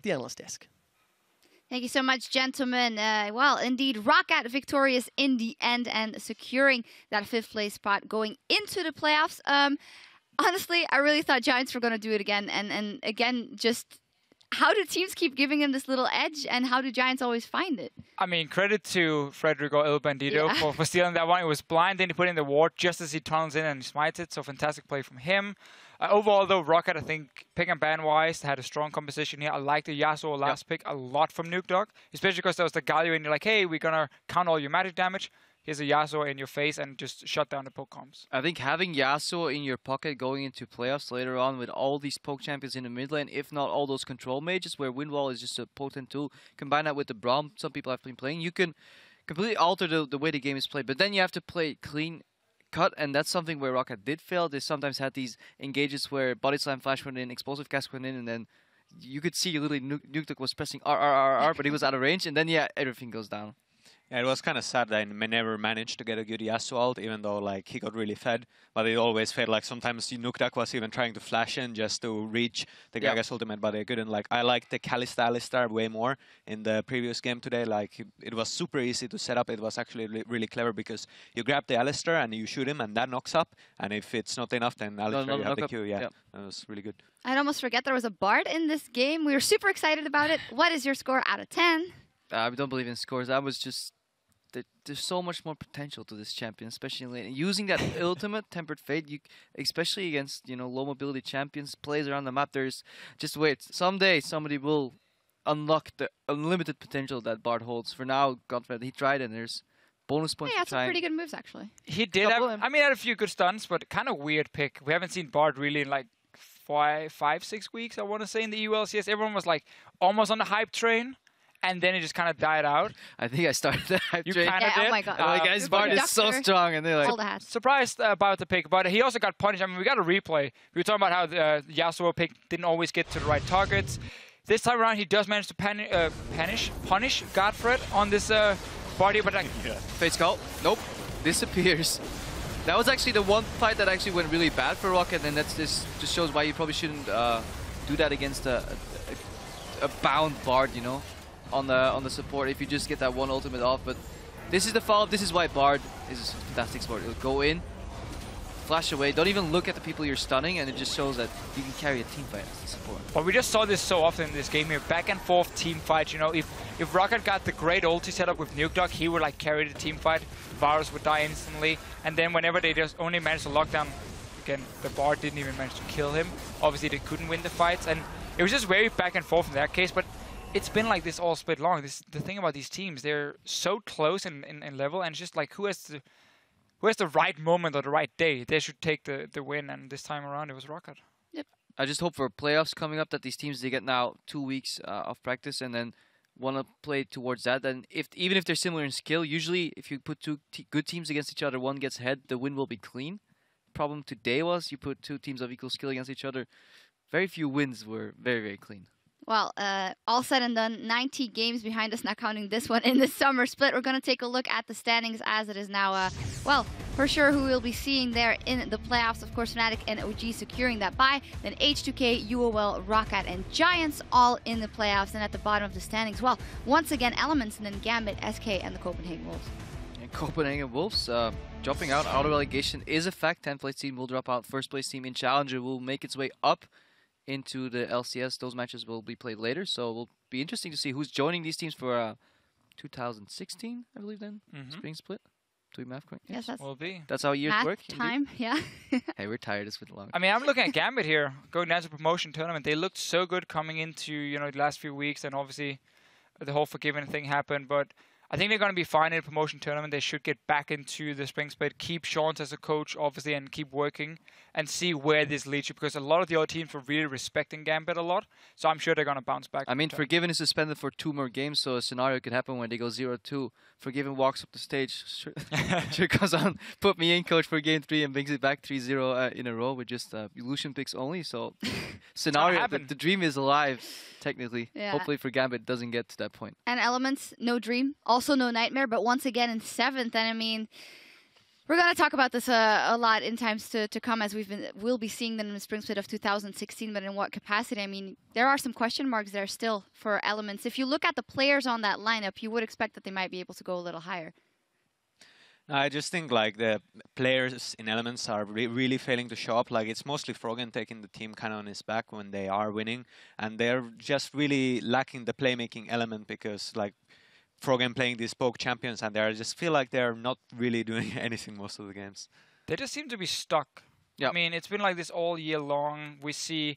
the analyst desk. Thank you so much, gentlemen. Well, indeed, ROCCAT victorious in the end and securing that 5th place spot going into the playoffs. Honestly, I really thought Giants were going to do it again. And again, just how do teams keep giving him this little edge, and how do Giants always find it? I mean, credit to Federico El Bandito for stealing that one. It was blind, then he put in the ward just as he tunnels in and he smites it. So fantastic play from him. Overall, though, ROCCAT, I think, pick and ban-wise, had a strong composition here. I like the Yasuo last pick a lot from Nuke, especially because there was the Galio, and you're like, hey, we're going to count all your magic damage. Here's a Yasuo in your face and just shut down the poke comps. I think having Yasuo in your pocket going into playoffs later on with all these poke champions in the mid lane, if not all those control mages where Windwall is just a potent tool, combine that with the Braum some people have been playing, you can completely alter the way the game is played. But then you have to play clean cut, and that's something where ROCCAT did fail. They sometimes had these engages where Body Slam Flash went in, Explosive Cast went in, and then you could see literally Nuke was pressing R, but he was out of range, and then everything goes down. Yeah, it was kind of sad that I never managed to get a good Yasuo ult, even though like he got really fed. But it always felt like sometimes Nuke was even trying to flash in just to reach the Gaga's ultimate, but they couldn't. Like I liked the Kalista Alistar way more in the previous game today. Like it was super easy to set up. It was actually really clever because you grab the Alistar and you shoot him, and that knocks up. And if it's not enough, then Alistar you have the Q. Yeah, that was really good. I'd almost forget there was a Bard in this game. We were super excited about it. What is your score out of 10? I don't believe in scores. I was just... There's so much more potential to this champion, especially in lane. Using that ultimate Tempered Fate, especially against low mobility champions, plays around the map. There's just wait. Someday somebody will unlock the unlimited potential that Bard holds. For now, Godfred, he tried, and there's bonus points. Yeah, for trying. some pretty good moves actually. He did. I mean, had a few good stunts, but kind of weird pick. We haven't seen Bard really in like 5-6 weeks. I want to say in the LCS, everyone was like almost on the hype train. And then it just kind of died out. I think I started the hype train. You kind of did. Oh my god! Like, guys, Bard is so strong, and they're like surprised about the pick. But he also got punished. I mean, we got a replay. We were talking about how the Yasuo pick didn't always get to the right targets. This time around, he does manage to punish Godfred on this body, but like Fate Skull, nope, disappears. That was actually the one fight that actually went really bad for ROCCAT, and that's just shows why you probably shouldn't do that against a bound Bard, on the support if you just get that one ultimate off. But this is the follow-up. This is why Bard is a fantastic support. It'll go in, flash away, don't even look at the people you're stunning, and it just shows that you can carry a team fight as a support. But we just saw this so often in this game here, back and forth team fights. If ROCCAT got the great ulti setup with Nuke, he would like carry the team fight. Varus would die instantly, and then whenever they just only managed to lock down, again, the Bard didn't even manage to kill him. Obviously, they couldn't win the fights, and it was just very back and forth in that case. But it's been like this all split long. The thing about these teams, they're so close in level, and it's just like who has the right moment or the right day, they should take the win. And this time around, it was ROCCAT. Yep. I just hope for playoffs coming up that these teams, they get now 2 weeks of practice and then want to play towards that. And even if they're similar in skill, usually if you put two good teams against each other, one gets ahead, the win will be clean. Problem today was you put two teams of equal skill against each other. Very few wins were very, very clean. Well, all said and done, 90 games behind us, not counting this one in the summer split. We're going to take a look at the standings as it is now. Well, for sure, who we'll be seeing there in the playoffs. Of course, Fnatic and OG securing that bye. Then H2K, UOL, ROCCAT, and Giants all in the playoffs. And at the bottom of the standings, well, once again, Elements, and then Gambit, SK, and the Copenhagen Wolves. And Copenhagen Wolves dropping out of relegation is a fact. 10th place team will drop out. First place team in Challenger will make its way up into the LCS. Those matches will be played later, so it will be interesting to see who's joining these teams for 2016, I believe, then spring split. Do we math correct? Yes, that's how years math work. Time, yeah. Hey, we're tired. It's been long. I mean, I'm looking at Gambit here, going down to the promotion tournament. They looked so good coming into the last few weeks, and obviously the whole Forgiven thing happened, but I think they're going to be fine in the promotion tournament. They should get back into the spring split, keep Sean as a coach, obviously, and keep working and see where this leads you, because a lot of the other teams were really respecting Gambit a lot, so I'm sure they're going to bounce back. I mean, Forgiven is suspended for 2 more games, so a scenario could happen when they go 0-2. Forgiven walks up the stage, sure comes on, put me in, coach, for game 3, and brings it back 3-0 in a row with just illusion picks only, so scenario, the dream is alive, technically. Yeah. Hopefully for Gambit it doesn't get to that point. And Elements, no dream, also no nightmare, but once again in 7th, and I mean, We're going to talk about this a lot in times to come, as we'll be seeing them in the spring split of 2016, but in what capacity? I mean, there are some question marks there still for Elements. If you look at the players on that lineup, you would expect that they might be able to go a little higher. I just think like the players in Elements are really failing to show up. Like it's mostly Froggen taking the team kind of on his back when they are winning, and they're just really lacking the playmaking element because like Froggen playing these poke champions, and I just feel like they're not really doing anything most of the games. They just seem to be stuck. Yep. I mean, it's been like this all year long. We see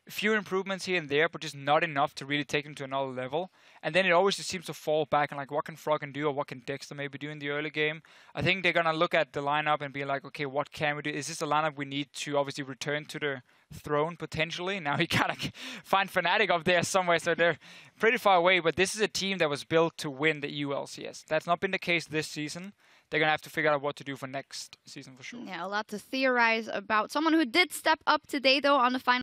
a few improvements here and there, but just not enough to really take them to another level. And then it always just seems to fall back and like, what can Froggen do, or what can Dexter maybe do in the early game? I think they're going to look at the lineup and be like, okay, what can we do? Is this a lineup we need to obviously return to the throne potentially? Now you gotta find Fnatic up there somewhere, so they're pretty far away. But this is a team that was built to win the EU LCS. That's not been the case this season. They're gonna have to figure out what to do for next season for sure. Yeah, a lot to theorize about. Someone who did step up today though on the final